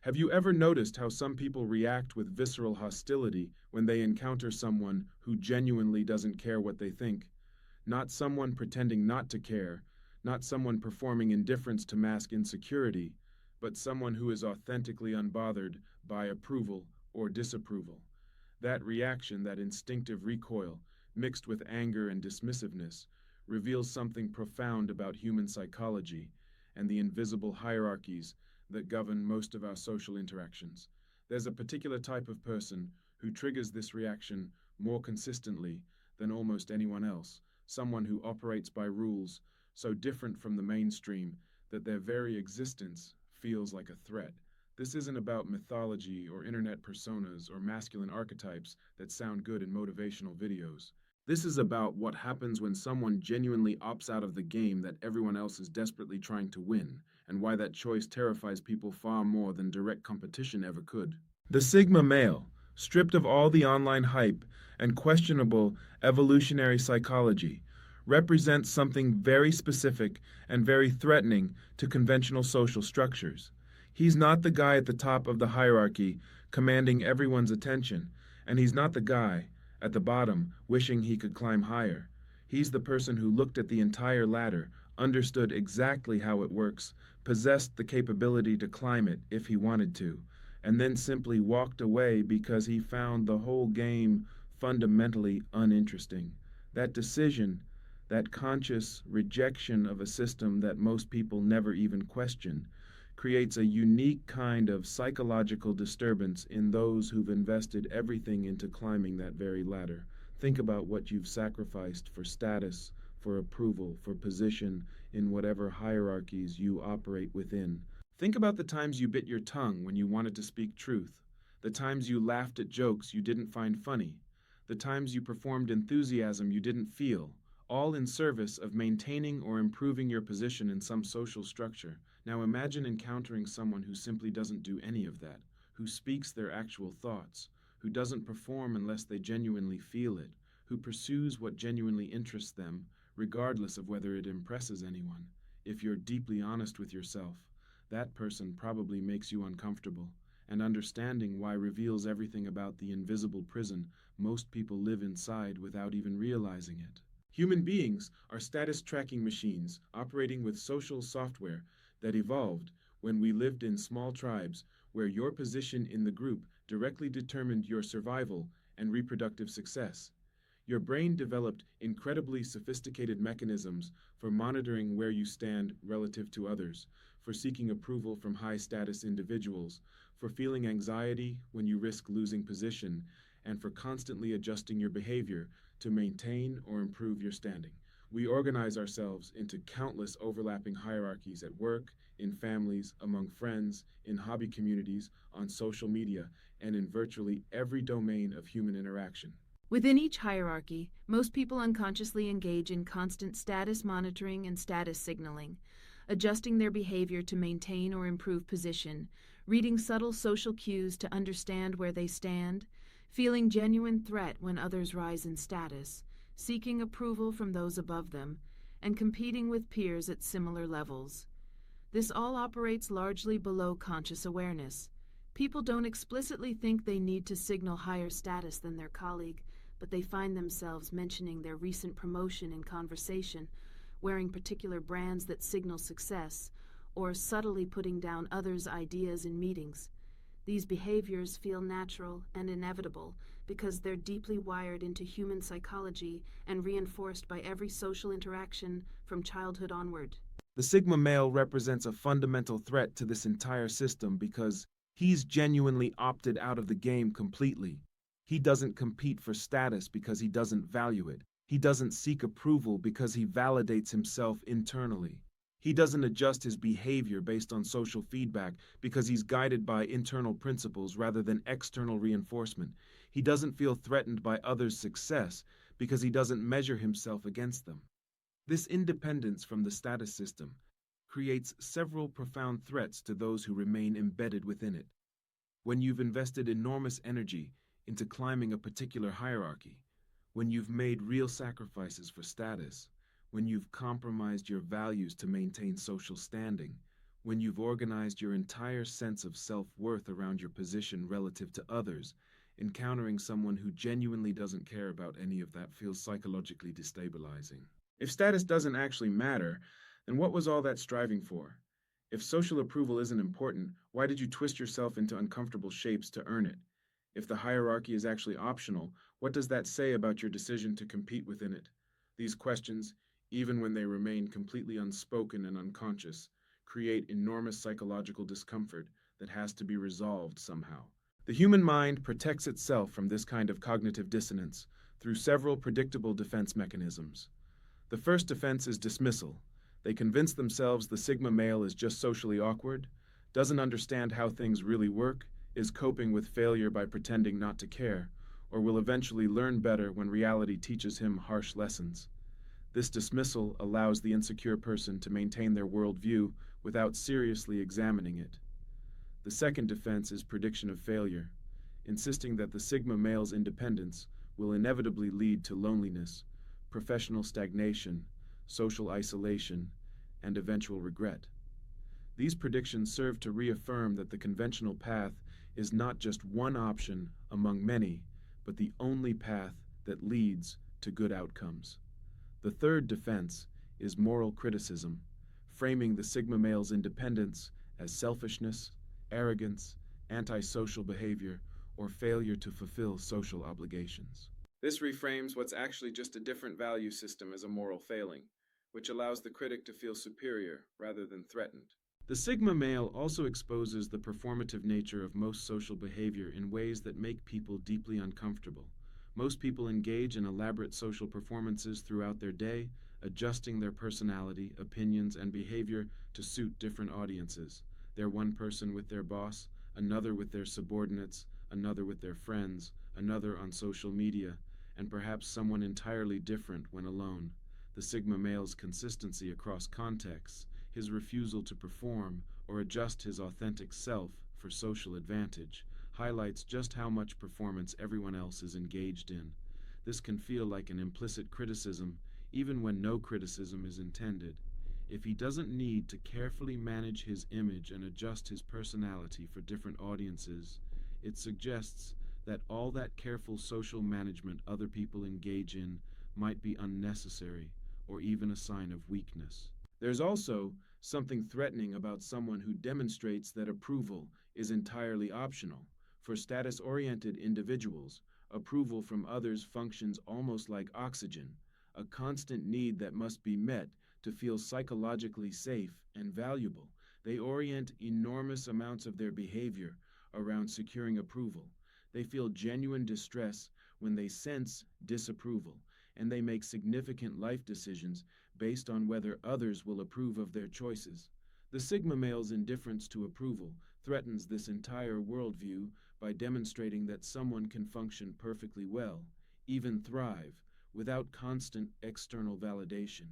Have you ever noticed how some people react with visceral hostility when they encounter someone who genuinely doesn't care what they think? Not someone pretending not to care, not someone performing indifference to mask insecurity, but someone who is authentically unbothered by approval or disapproval. That reaction, that instinctive recoil, mixed with anger and dismissiveness, reveals something profound about human psychology and the invisible hierarchies that govern most of our social interactions. There's a particular type of person who triggers this reaction more consistently than almost anyone else, someone who operates by rules so different from the mainstream that their very existence feels like a threat. This isn't about mythology or internet personas or masculine archetypes that sound good in motivational videos. This is about what happens when someone genuinely opts out of the game that everyone else is desperately trying to win, and why that choice terrifies people far more than direct competition ever could. The Sigma male, stripped of all the online hype and questionable evolutionary psychology, represents something very specific and very threatening to conventional social structures. He's not the guy at the top of the hierarchy commanding everyone's attention, and he's not the guy at the bottom wishing he could climb higher. He's the person who looked at the entire ladder, understood exactly how it works, possessed the capability to climb it if he wanted to, and then simply walked away because he found the whole game fundamentally uninteresting. That decision, that conscious rejection of a system that most people never even question, creates a unique kind of psychological disturbance in those who've invested everything into climbing that very ladder. Think about what you've sacrificed for status, for approval, for position in whatever hierarchies you operate within. Think about the times you bit your tongue when you wanted to speak truth, the times you laughed at jokes you didn't find funny, the times you performed enthusiasm you didn't feel, all in service of maintaining or improving your position in some social structure. Now imagine encountering someone who simply doesn't do any of that, who speaks their actual thoughts, who doesn't perform unless they genuinely feel it, who pursues what genuinely interests them, regardless of whether it impresses anyone. If you're deeply honest with yourself, that person probably makes you uncomfortable, and understanding why reveals everything about the invisible prison most people live inside without even realizing it. Human beings are status tracking machines operating with social software that evolved when we lived in small tribes where your position in the group directly determined your survival and reproductive success. Your brain developed incredibly sophisticated mechanisms for monitoring where you stand relative to others, for seeking approval from high-status individuals, for feeling anxiety when you risk losing position, and for constantly adjusting your behavior to maintain or improve your standing. We organize ourselves into countless overlapping hierarchies at work, in families, among friends, in hobby communities, on social media, and in virtually every domain of human interaction. Within each hierarchy, most people unconsciously engage in constant status monitoring and status signaling, adjusting their behavior to maintain or improve position, reading subtle social cues to understand where they stand, feeling genuine threat when others rise in status, seeking approval from those above them, and competing with peers at similar levels. This all operates largely below conscious awareness. People don't explicitly think they need to signal higher status than their colleague, but they find themselves mentioning their recent promotion in conversation, wearing particular brands that signal success, or subtly putting down others' ideas in meetings. These behaviors feel natural and inevitable because they're deeply wired into human psychology and reinforced by every social interaction from childhood onward. The Sigma male represents a fundamental threat to this entire system because he's genuinely opted out of the game completely. He doesn't compete for status because he doesn't value it. He doesn't seek approval because he validates himself internally. He doesn't adjust his behavior based on social feedback because he's guided by internal principles rather than external reinforcement. He doesn't feel threatened by others' success because he doesn't measure himself against them. This independence from the status system creates several profound threats to those who remain embedded within it. When you've invested enormous energy into climbing a particular hierarchy, when you've made real sacrifices for status, when you've compromised your values to maintain social standing, When you've organized your entire sense of self-worth around your position relative to others, encountering someone who genuinely doesn't care about any of that feels psychologically destabilizing. If status doesn't actually matter, then what was all that striving for? If social approval isn't important, why did you twist yourself into uncomfortable shapes to earn it? If the hierarchy is actually optional, what does that say about your decision to compete within it? These questions, even when they remain completely unspoken and unconscious, create enormous psychological discomfort that has to be resolved somehow. The human mind protects itself from this kind of cognitive dissonance through several predictable defense mechanisms. The first defense is dismissal. They convince themselves the Sigma male is just socially awkward, doesn't understand how things really work, is coping with failure by pretending not to care, or will eventually learn better when reality teaches him harsh lessons. This dismissal allows the insecure person to maintain their worldview without seriously examining it. The second defense is prediction of failure, insisting that the Sigma male's independence will inevitably lead to loneliness, professional stagnation, social isolation, and eventual regret. These predictions serve to reaffirm that the conventional path is not just one option among many, but the only path that leads to good outcomes. The third defense is moral criticism, framing the Sigma male's independence as selfishness, arrogance, antisocial behavior, or failure to fulfill social obligations. This reframes what's actually just a different value system as a moral failing, which allows the critic to feel superior rather than threatened. The Sigma male also exposes the performative nature of most social behavior in ways that make people deeply uncomfortable. Most people engage in elaborate social performances throughout their day, adjusting their personality, opinions, and behavior to suit different audiences. They're one person with their boss, another with their subordinates, another with their friends, another on social media, and perhaps someone entirely different when alone. The Sigma male's consistency across contexts, his refusal to perform or adjust his authentic self for social advantage, highlights just how much performance everyone else is engaged in. This can feel like an implicit criticism, even when no criticism is intended. If he doesn't need to carefully manage his image and adjust his personality for different audiences, it suggests that all that careful social management other people engage in might be unnecessary or even a sign of weakness. There's also something threatening about someone who demonstrates that approval is entirely optional. For status-oriented individuals, approval from others functions almost like oxygen, a constant need that must be met to feel psychologically safe and valuable. They orient enormous amounts of their behavior around securing approval. They feel genuine distress when they sense disapproval, and they make significant life decisions based on whether others will approve of their choices. The Sigma male's indifference to approval threatens this entire worldview by demonstrating that someone can function perfectly well, even thrive, without constant external validation.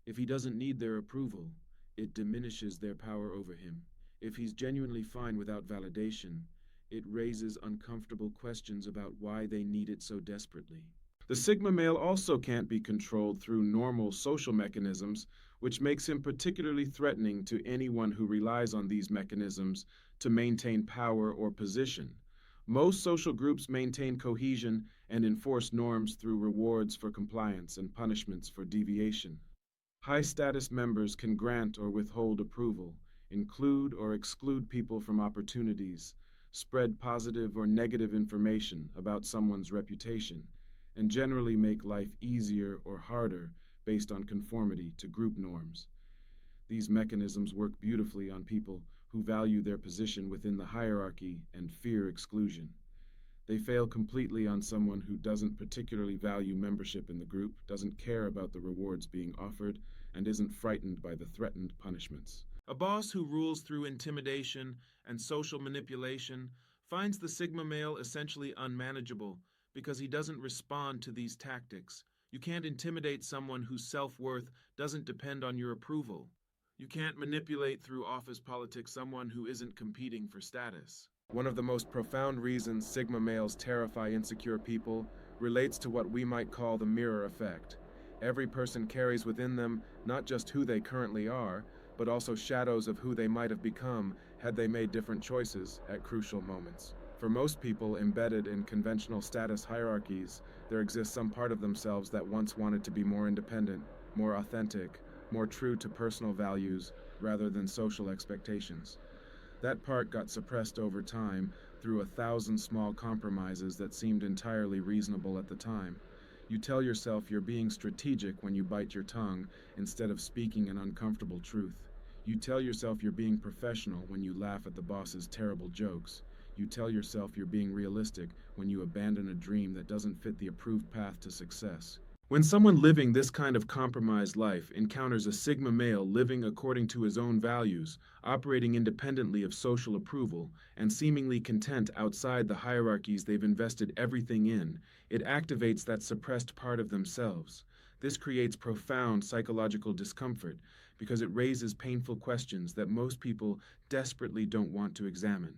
If he doesn't need their approval, it diminishes their power over him. If he's genuinely fine without validation, it raises uncomfortable questions about why they need it so desperately. The Sigma male also can't be controlled through normal social mechanisms, which makes him particularly threatening to anyone who relies on these mechanisms to maintain power or position. Most social groups maintain cohesion and enforce norms through rewards for compliance and punishments for deviation. High-status members can grant or withhold approval, include or exclude people from opportunities, spread positive or negative information about someone's reputation, and generally make life easier or harder based on conformity to group norms. These mechanisms work beautifully on people who value their position within the hierarchy and fear exclusion. They fail completely on someone who doesn't particularly value membership in the group, doesn't care about the rewards being offered, and isn't frightened by the threatened punishments. A boss who rules through intimidation and social manipulation finds the Sigma male essentially unmanageable because he doesn't respond to these tactics. You can't intimidate someone whose self-worth doesn't depend on your approval. You can't manipulate through office politics someone who isn't competing for status. One of the most profound reasons Sigma males terrify insecure people relates to what we might call the mirror effect. Every person carries within them not just who they currently are, but also shadows of who they might have become had they made different choices at crucial moments. For most people embedded in conventional status hierarchies, there exists some part of themselves that once wanted to be more independent, more authentic, more true to personal values rather than social expectations. That part got suppressed over time through 1,000 small compromises that seemed entirely reasonable at the time. You tell yourself you're being strategic when you bite your tongue instead of speaking an uncomfortable truth. You tell yourself you're being professional when you laugh at the boss's terrible jokes. You tell yourself you're being realistic when you abandon a dream that doesn't fit the approved path to success. When someone living this kind of compromised life encounters a Sigma male living according to his own values, operating independently of social approval, and seemingly content outside the hierarchies they've invested everything in, it activates that suppressed part of themselves. This creates profound psychological discomfort because it raises painful questions that most people desperately don't want to examine.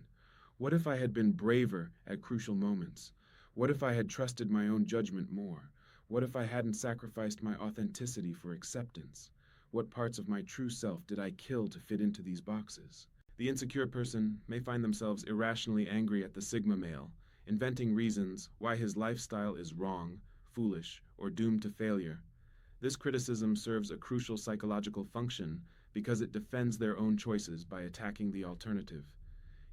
What if I had been braver at crucial moments? What if I had trusted my own judgment more? What if I hadn't sacrificed my authenticity for acceptance? What parts of my true self did I kill to fit into these boxes? The insecure person may find themselves irrationally angry at the Sigma male, inventing reasons why his lifestyle is wrong, foolish, or doomed to failure. This criticism serves a crucial psychological function because it defends their own choices by attacking the alternative.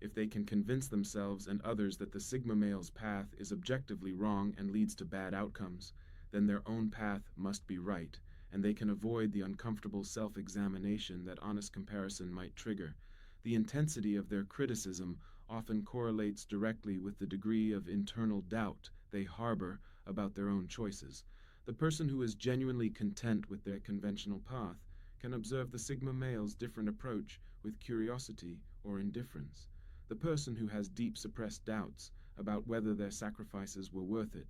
If they can convince themselves and others that the Sigma male's path is objectively wrong and leads to bad outcomes, then their own path must be right, and they can avoid the uncomfortable self-examination that honest comparison might trigger. The intensity of their criticism often correlates directly with the degree of internal doubt they harbor about their own choices. The person who is genuinely content with their conventional path can observe the Sigma male's different approach with curiosity or indifference. The person who has deep suppressed doubts about whether their sacrifices were worth it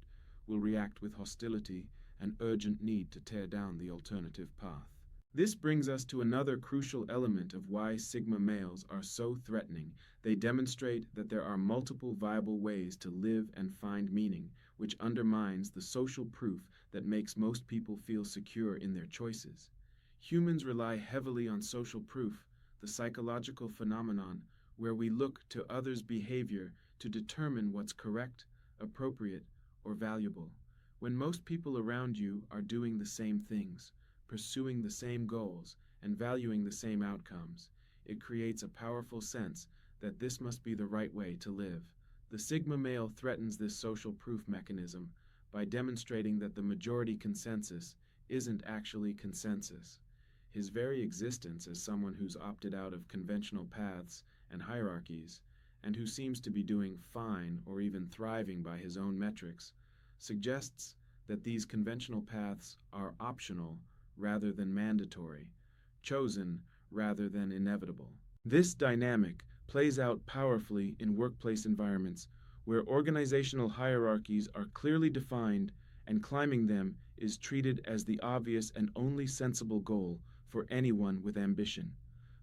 will react with hostility and urgent need to tear down the alternative path. This brings us to another crucial element of why Sigma males are so threatening. They demonstrate that there are multiple viable ways to live and find meaning, which undermines the social proof that makes most people feel secure in their choices. Humans rely heavily on social proof, the psychological phenomenon where we look to others' behavior to determine what's correct, appropriate, or valuable. When most people around you are doing the same things, pursuing the same goals, and valuing the same outcomes, it creates a powerful sense that this must be the right way to live. The Sigma male threatens this social proof mechanism by demonstrating that the majority consensus isn't actually consensus. His very existence as someone who's opted out of conventional paths and hierarchies, and who seems to be doing fine or even thriving by his own metrics, suggests that these conventional paths are optional rather than mandatory, chosen rather than inevitable. This dynamic plays out powerfully in workplace environments where organizational hierarchies are clearly defined and climbing them is treated as the obvious and only sensible goal for anyone with ambition.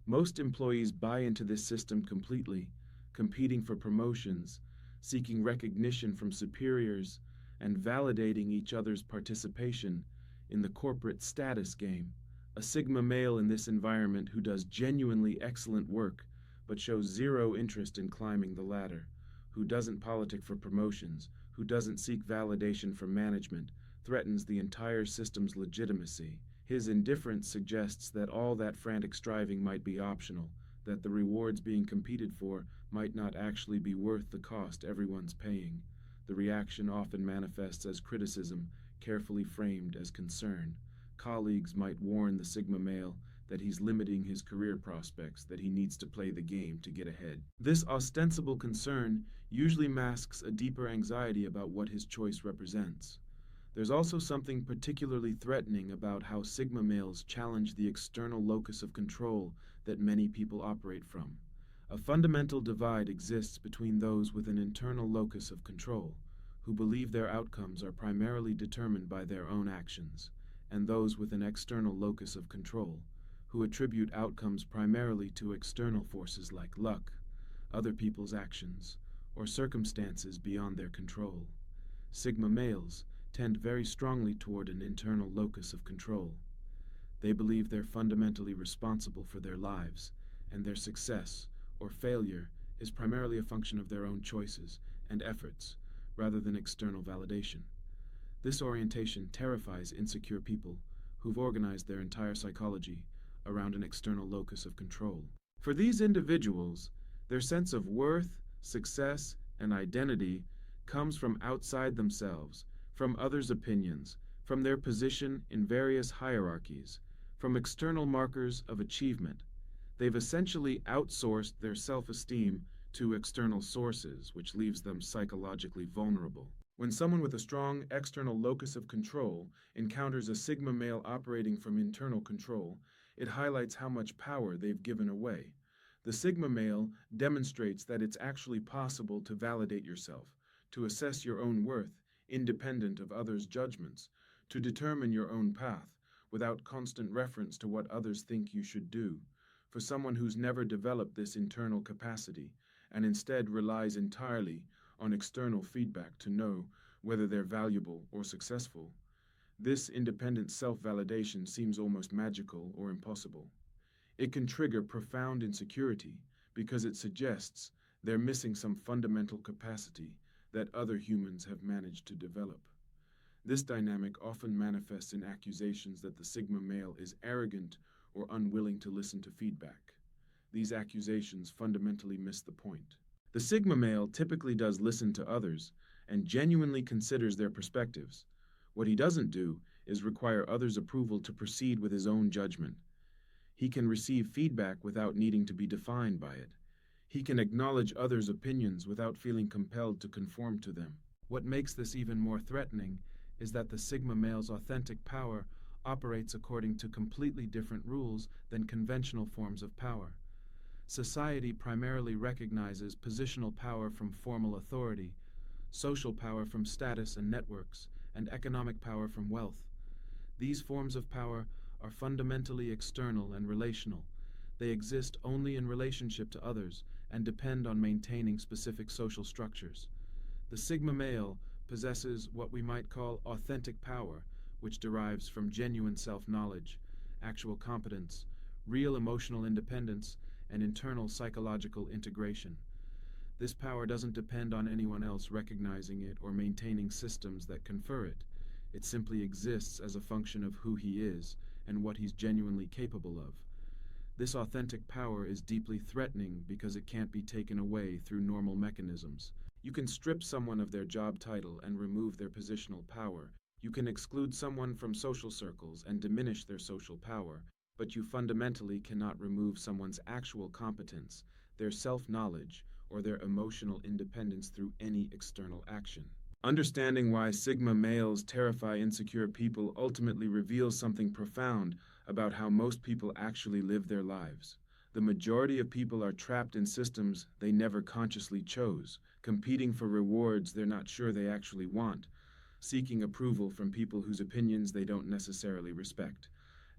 Most employees buy into this system completely, competing for promotions, seeking recognition from superiors, and validating each other's participation in the corporate status game. A Sigma male in this environment who does genuinely excellent work but shows zero interest in climbing the ladder, who doesn't politic for promotions, who doesn't seek validation from management, threatens the entire system's legitimacy. His indifference suggests that all that frantic striving might be optional, that the rewards being competed for might not actually be worth the cost everyone's paying. The reaction often manifests as criticism, carefully framed as concern. Colleagues might warn the Sigma male that he's limiting his career prospects, that he needs to play the game to get ahead. This ostensible concern usually masks a deeper anxiety about what his choice represents. There's also something particularly threatening about how Sigma males challenge the external locus of control that many people operate from. A fundamental divide exists between those with an internal locus of control, who believe their outcomes are primarily determined by their own actions, and those with an external locus of control, who attribute outcomes primarily to external forces like luck, other people's actions, or circumstances beyond their control. Sigma males tend very strongly toward an internal locus of control. They believe they're fundamentally responsible for their lives, and their success or failure is primarily a function of their own choices and efforts, rather than external validation. This orientation terrifies insecure people who've organized their entire psychology around an external locus of control. For these individuals, their sense of worth, success, and identity comes from outside themselves, from others' opinions, from their position in various hierarchies, from external markers of achievement. They've essentially outsourced their self-esteem to external sources, which leaves them psychologically vulnerable. When someone with a strong external locus of control encounters a sigma male operating from internal control, it highlights how much power they've given away. The sigma male demonstrates that it's actually possible to validate yourself, to assess your own worth, independent of others' judgments, to determine your own path, without constant reference to what others think you should do. For someone who's never developed this internal capacity, and instead relies entirely on external feedback to know whether they're valuable or successful, this independent self-validation seems almost magical or impossible. It can trigger profound insecurity because it suggests they're missing some fundamental capacity that other humans have managed to develop. This dynamic often manifests in accusations that the sigma male is arrogant or unwilling to listen to feedback. These accusations fundamentally miss the point. The sigma male typically does listen to others and genuinely considers their perspectives. What he doesn't do is require others' approval to proceed with his own judgment. He can receive feedback without needing to be defined by it. He can acknowledge others' opinions without feeling compelled to conform to them. What makes this even more threatening is that the sigma male's authentic power operates according to completely different rules than conventional forms of power. Society primarily recognizes positional power from formal authority, social power from status and networks, and economic power from wealth. These forms of power are fundamentally external and relational. They exist only in relationship to others and depend on maintaining specific social structures. The sigma male possesses what we might call authentic power, which derives from genuine self-knowledge, actual competence, real emotional independence, and internal psychological integration. This power doesn't depend on anyone else recognizing it or maintaining systems that confer it. It simply exists as a function of who he is and what he's genuinely capable of. This authentic power is deeply threatening because it can't be taken away through normal mechanisms. You can strip someone of their job title and remove their positional power. You can exclude someone from social circles and diminish their social power, but you fundamentally cannot remove someone's actual competence, their self-knowledge, or their emotional independence through any external action. Understanding why sigma males terrify insecure people ultimately reveals something profound about how most people actually live their lives. The majority of people are trapped in systems they never consciously chose, competing for rewards they're not sure they actually want, seeking approval from people whose opinions they don't necessarily respect,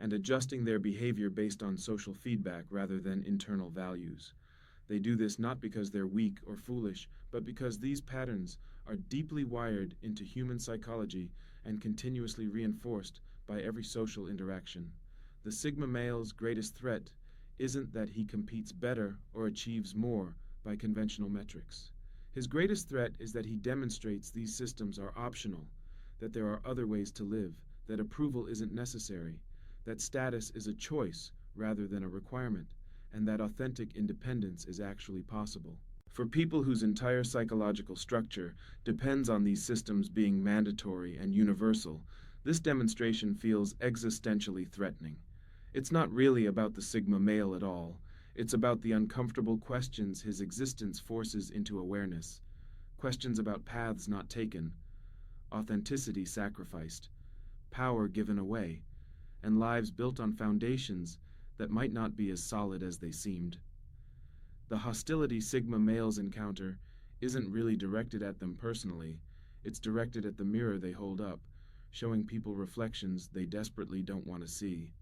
and adjusting their behavior based on social feedback rather than internal values. They do this not because they're weak or foolish, but because these patterns are deeply wired into human psychology and continuously reinforced by every social interaction. The sigma male's greatest threat isn't that he competes better or achieves more by conventional metrics. His greatest threat is that he demonstrates these systems are optional, that there are other ways to live, that approval isn't necessary, that status is a choice rather than a requirement, and that authentic independence is actually possible. For people whose entire psychological structure depends on these systems being mandatory and universal, this demonstration feels existentially threatening. It's not really about the sigma male at all. It's about the uncomfortable questions his existence forces into awareness. Questions about paths not taken, authenticity sacrificed, power given away, and lives built on foundations that might not be as solid as they seemed. The hostility sigma males encounter isn't really directed at them personally. It's directed at the mirror they hold up, showing people reflections they desperately don't want to see.